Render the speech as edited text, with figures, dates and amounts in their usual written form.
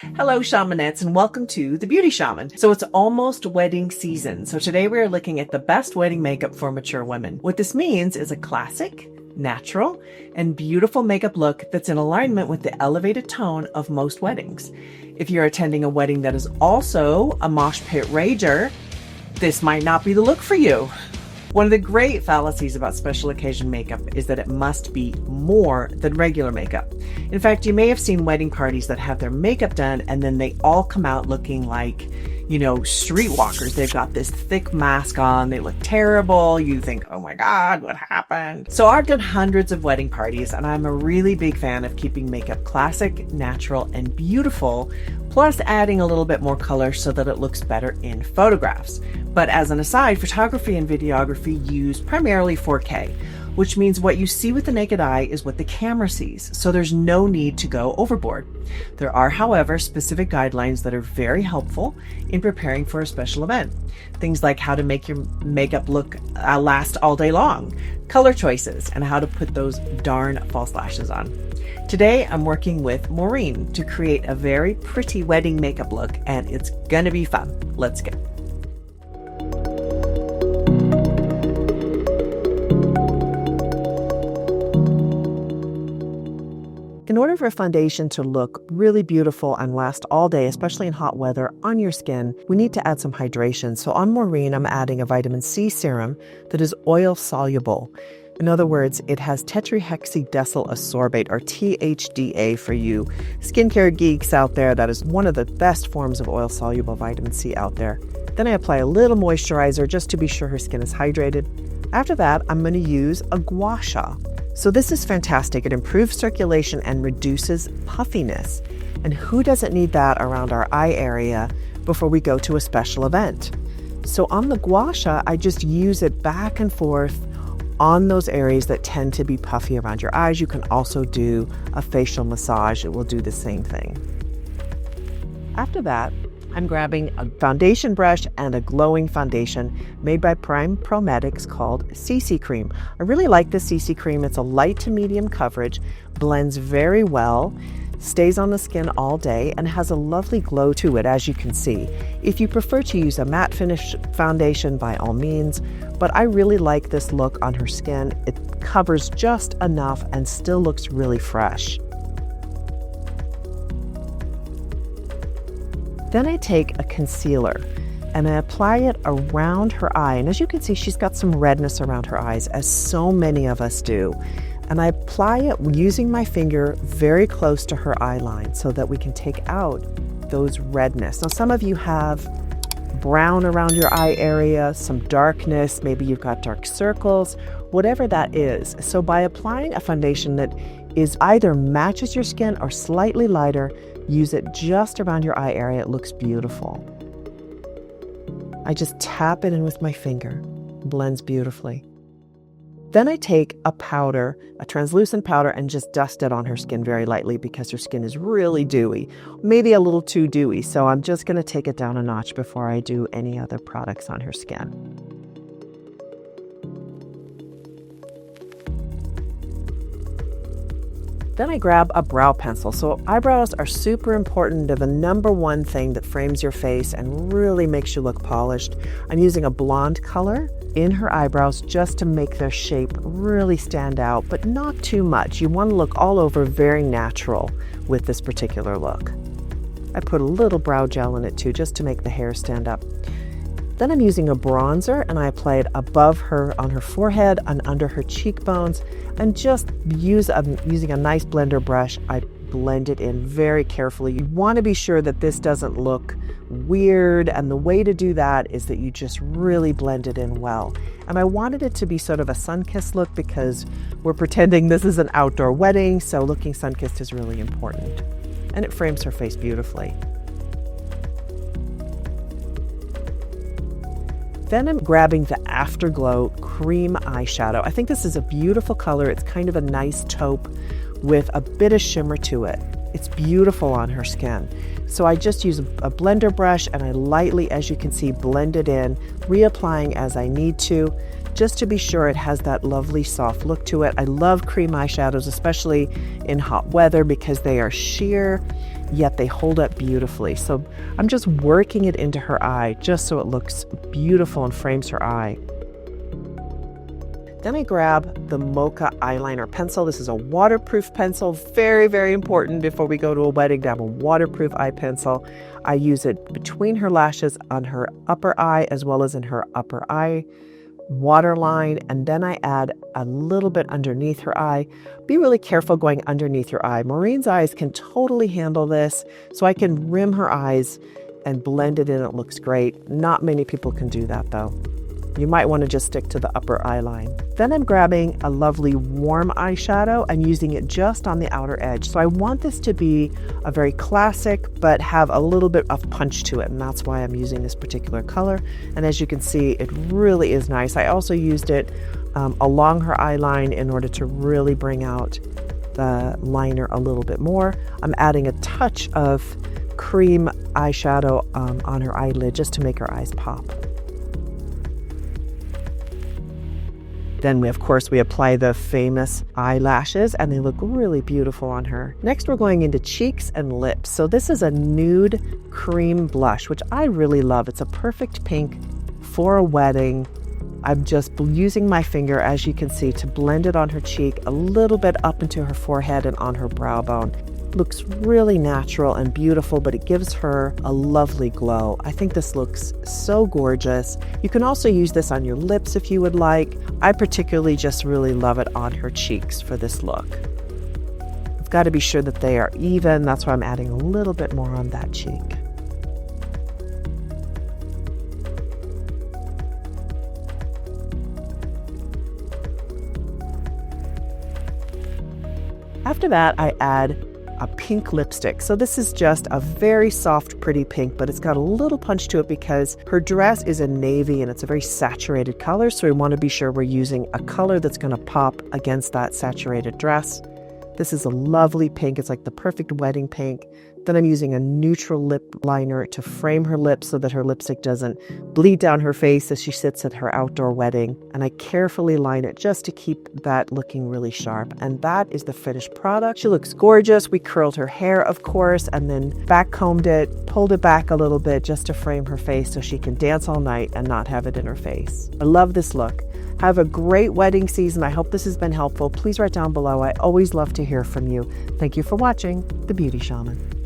Hello Shamanettes and welcome to The Beauty Shaman. So it's almost wedding season. So today we are looking at the best wedding makeup for mature women. What this means is a classic, natural, and beautiful makeup look that's in alignment with the elevated tone of most weddings. If you're attending a wedding that is also a mosh pit rager, this might not be the look for you. One of the great fallacies about special occasion makeup is that it must be more than regular makeup. In fact, you may have seen wedding parties that have their makeup done and then they all come out looking like, streetwalkers. They've got this thick mask on, they look terrible. You think, oh my God, what happened? So I've done hundreds of wedding parties and I'm a really big fan of keeping makeup classic, natural, and beautiful, plus adding a little bit more color so that it looks better in photographs. But as an aside, photography and videography use primarily 4K, which means what you see with the naked eye is what the camera sees, so there's no need to go overboard. There are, however, specific guidelines that are very helpful in preparing for a special event. Things like how to make your makeup look last all day long, color choices, and how to put those darn false lashes on. Today, I'm working with Maureen to create a very pretty wedding makeup look, and it's gonna be fun. Let's go. In order for a foundation to look really beautiful and last all day, especially in hot weather, on your skin, we need to add some hydration. So on Maureen, I'm adding a vitamin C serum that is oil soluble. In other words, it has tetrahexydecyl ascorbate, or THDA for you skincare geeks out there. That is one of the best forms of oil-soluble vitamin C out there. Then I apply a little moisturizer just to be sure her skin is hydrated. After that, I'm going to use a gua sha. So this is fantastic. It improves circulation and reduces puffiness. And who doesn't need that around our eye area before we go to a special event? So on the gua sha, I just use it back and forth on those areas that tend to be puffy around your eyes. You can also do a facial massage. It will do the same thing. After that, I'm grabbing a foundation brush and a glowing foundation made by Prime Prometics called CC Cream. I really like this CC Cream. It's a light to medium coverage, blends very well, stays on the skin all day, and has a lovely glow to it, as you can see. If you prefer to use a matte finish foundation, by all means, but I really like this look on her skin. It covers just enough and still looks really fresh. Then I take a concealer and I apply it around her eye. And as you can see, she's got some redness around her eyes, as so many of us do. And I apply it using my finger very close to her eye line so that we can take out those redness. Now, some of you have brown around your eye area, some darkness, maybe you've got dark circles, whatever that is. So by applying a foundation that is either matches your skin or slightly lighter, use it just around your eye area. It looks beautiful. I just tap it in with my finger. Blends beautifully. Then I take a powder, a translucent powder, and just dust it on her skin very lightly because her skin is really dewy, maybe a little too dewy. So I'm just going to take it down a notch before I do any other products on her skin. Then I grab a brow pencil. So eyebrows are super important. They're the number one thing that frames your face and really makes you look polished. I'm using a blonde color in her eyebrows just to make their shape really stand out, but not too much. You want to look all over very natural with this particular look. I put a little brow gel in it too, just to make the hair stand up. Then I'm using a bronzer and I apply it above her, on her forehead and under her cheekbones, and just using a nice blender brush, I blend it in very carefully. You want to be sure that this doesn't look weird, and the way to do that is that you just really blend it in well. And I wanted it to be sort of a sun-kissed look because we're pretending this is an outdoor wedding, so looking sun-kissed is really important. And it frames her face beautifully. Then I'm grabbing the Afterglow Cream Eyeshadow. I think this is a beautiful color. It's kind of a nice taupe with a bit of shimmer to it. It's beautiful on her skin. So I just use a blender brush and I lightly, as you can see, blend it in, reapplying as I need to, just to be sure it has that lovely soft look to it. I love cream eyeshadows, especially in hot weather, because they are sheer yet they hold up beautifully. So I'm just working it into her eye just so it looks beautiful and frames her eye. Then I grab the MOCHA eyeliner pencil. This is a waterproof pencil, very, very important before we go to a wedding to have a waterproof eye pencil. I use it between her lashes on her upper eye as well as in her upper eye waterline, and then I add a little bit underneath her eye. Be really careful going underneath your eye. Maureen's eyes can totally handle this, so I can rim her eyes and blend it in. It looks great. Not many people can do that though. You might want to just stick to the upper eye line. Then I'm grabbing a lovely warm eyeshadow and using it just on the outer edge. So I want this to be a very classic, but have a little bit of punch to it. And that's why I'm using this particular color. And as you can see, it really is nice. I also used it along her eye line in order to really bring out the liner a little bit more. I'm adding a touch of cream eyeshadow on her eyelid just to make her eyes pop. Then we apply the famous eyelashes and they look really beautiful on her. Next, we're going into cheeks and lips. So this is a nude cream blush, which I really love. It's a perfect pink for a wedding. I'm just using my finger, as you can see, to blend it on her cheek, a little bit up into her forehead and on her brow bone. Looks really natural and beautiful, but it gives her a lovely glow. I think this looks so gorgeous. You can also use this on your lips if you would like. I particularly just really love it on her cheeks for this look. I've got to be sure that they are even. That's why I'm adding a little bit more on that cheek. After that, I add a pink lipstick. So this is just a very soft, pretty pink, but it's got a little punch to it because her dress is a navy and it's a very saturated color. So we want to be sure we're using a color that's going to pop against that saturated dress. This is a lovely pink. It's like the perfect wedding pink. Then I'm using a neutral lip liner to frame her lips so that her lipstick doesn't bleed down her face as she sits at her outdoor wedding. And I carefully line it just to keep that looking really sharp. And that is the finished product. She looks gorgeous. We curled her hair, of course, and then back combed it, pulled it back a little bit just to frame her face so she can dance all night and not have it in her face. I love this look. Have a great wedding season. I hope this has been helpful. Please write down below. I always love to hear from you. Thank you for watching The Beauty Shaman.